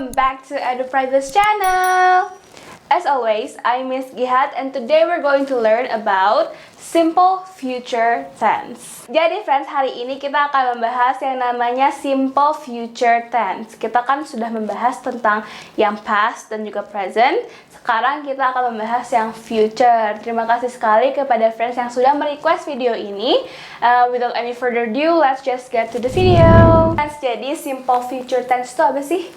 welcome back to EduPriva's channel. As always, I'm Miss Gihat and today we're going to learn about simple future tense. Jadi friends, hari ini kita akan membahas yang namanya simple future tense. Kita kan sudah membahas tentang yang past dan juga present. Sekarang kita akan membahas yang future. Terima kasih sekali kepada friends yang sudah merequest video ini. Without any further ado, let's just get to the video. Jadi simple future tense itu apa sih?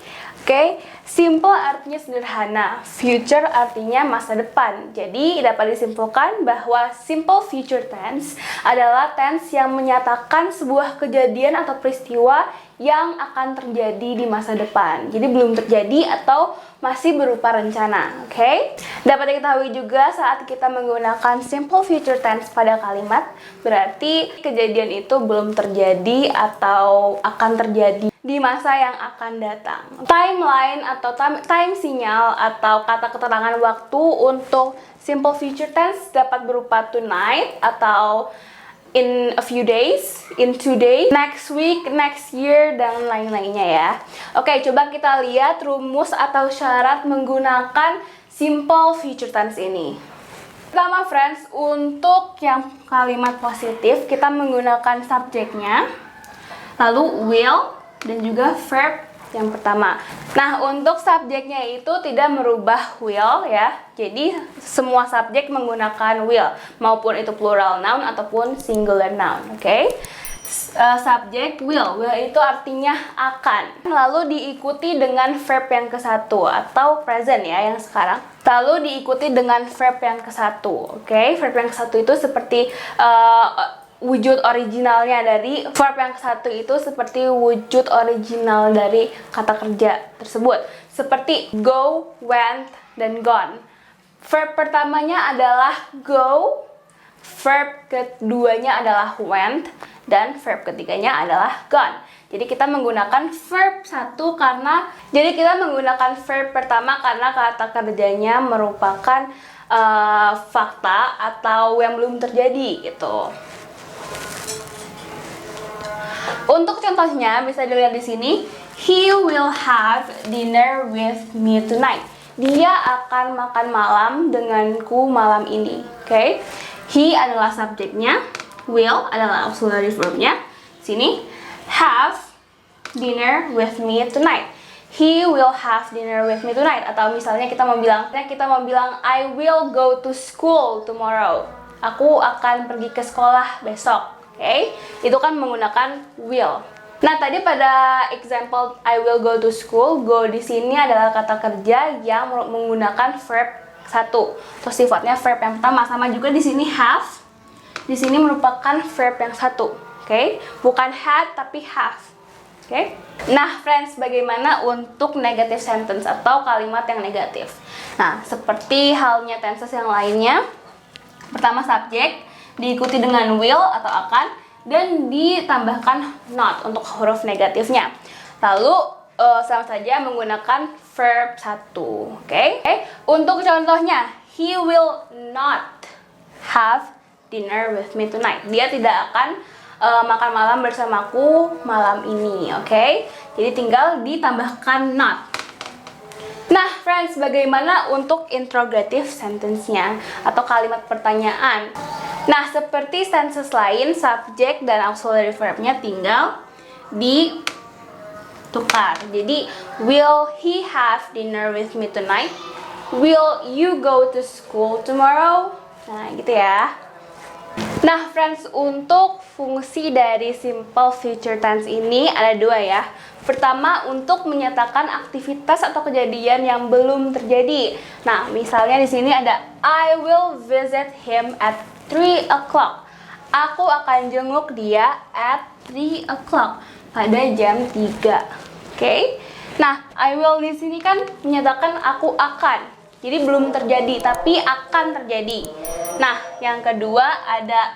Oke, simple artinya sederhana, future artinya masa depan. Jadi dapat disimpulkan bahwa simple future tense adalah tense yang menyatakan sebuah kejadian atau peristiwa yang akan terjadi di masa depan. Jadi belum terjadi atau masih berupa rencana, oke? Dapat diketahui juga saat kita menggunakan simple future tense pada kalimat, berarti kejadian itu belum terjadi atau akan terjadi di masa yang akan datang. Timeline atau time sinyal atau kata keterangan waktu untuk simple future tense dapat berupa tonight atau in a few days, in 2 days, next week, next year, dan lain-lainnya ya. Oke, coba kita lihat rumus atau syarat menggunakan simple future tense ini. Pertama friends, untuk yang kalimat positif kita menggunakan subjeknya, lalu will, dan juga verb yang pertama. Nah, untuk subjeknya itu tidak merubah will ya. Jadi semua subjek menggunakan will, maupun itu plural noun ataupun singular noun, oke? Subjek will itu artinya akan. Lalu diikuti dengan verb yang ke-1 atau present ya yang sekarang. Lalu diikuti dengan verb yang ke-1, oke? Verb yang ke-1 itu seperti wujud originalnya dari verb yang ke-1 itu seperti wujud original dari kata kerja tersebut. Seperti go, went, dan gone. Verb pertamanya adalah go, verb keduanya adalah went, dan verb ketiganya adalah gone. Jadi kita menggunakan verb 1 karena verb pertama karena kata kerjanya merupakan fakta atau yang belum terjadi gitu. Untuk contohnya bisa dilihat di sini, he will have dinner with me tonight. Dia akan makan malam denganku malam ini. Oke? He adalah subjeknya, will adalah auxiliary verbnya. Sini, have dinner with me tonight. He will have dinner with me tonight. Atau misalnya kita mau bilang I will go to school tomorrow. Aku akan pergi ke sekolah besok. Oke, itu kan menggunakan will. Nah, tadi pada example I will go to school, go di sini adalah kata kerja yang menggunakan verb 1. Terus sifatnya verb yang pertama, sama juga di sini have. Di sini merupakan verb yang 1. Oke, bukan had tapi have. Oke. Nah, friends, bagaimana untuk negative sentence atau kalimat yang negatif? Nah, seperti halnya tenses yang lainnya. Pertama subjek diikuti dengan will atau akan, dan ditambahkan not untuk huruf negatifnya. Lalu sama saja menggunakan verb 1. Oke? Untuk contohnya, he will not have dinner with me tonight. Dia tidak akan makan malam bersamaku malam ini. Oke? Jadi tinggal ditambahkan not. Nah, friends, bagaimana untuk interrogative sentence-nya atau kalimat pertanyaan? Nah, seperti tenses lain, subjek dan auxiliary verb-nya tinggal ditukar. Jadi, will he have dinner with me tonight? Will you go to school tomorrow? Nah, gitu ya. Nah, friends, untuk fungsi dari simple future tense ini ada 2 ya. Pertama, untuk menyatakan aktivitas atau kejadian yang belum terjadi. Nah, misalnya di sini ada I will visit him at 3 o'clock. Aku akan jenguk dia at 3 o'clock pada jam 3. Oke? Nah, I will di sini kan menyatakan aku akan. Jadi belum terjadi tapi akan terjadi. Nah, yang kedua ada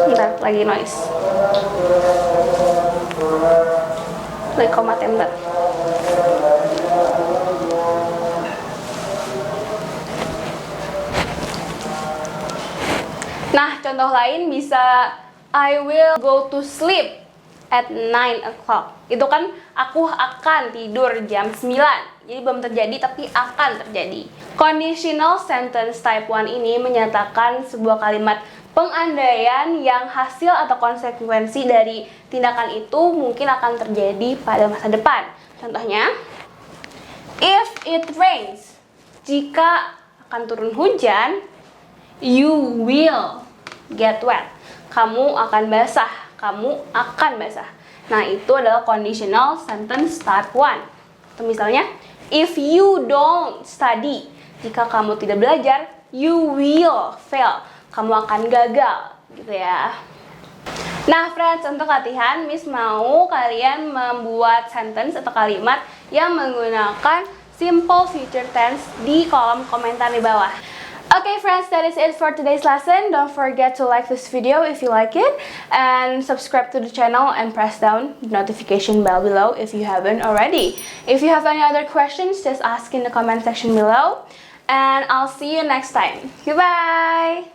bentar, lagi noise. Lagi koma tembak. Nah, contoh lain bisa I will go to sleep at 9 o'clock. Itu kan aku akan tidur jam 9. Jadi belum terjadi tapi akan terjadi. Conditional sentence type 1 ini menyatakan sebuah kalimat pengandaian yang hasil atau konsekuensi dari tindakan itu mungkin akan terjadi pada masa depan. Contohnya, if it rains, jika akan turun hujan, you will get wet. Kamu akan basah, kamu akan basah. Nah, itu adalah conditional sentence type 1. Atau misalnya, if you don't study, jika kamu tidak belajar, you will fail. Kamu akan gagal, gitu ya. Nah, friends, untuk latihan, Miss mau kalian membuat sentence atau kalimat yang menggunakan simple future tense di kolom komentar di bawah. Okay, friends, that is it for today's lesson. Don't forget to like this video if you like it, and subscribe to the channel and press down the notification bell below if you haven't already. If you have any other questions, just ask in the comment section below, and I'll see you next time. Goodbye!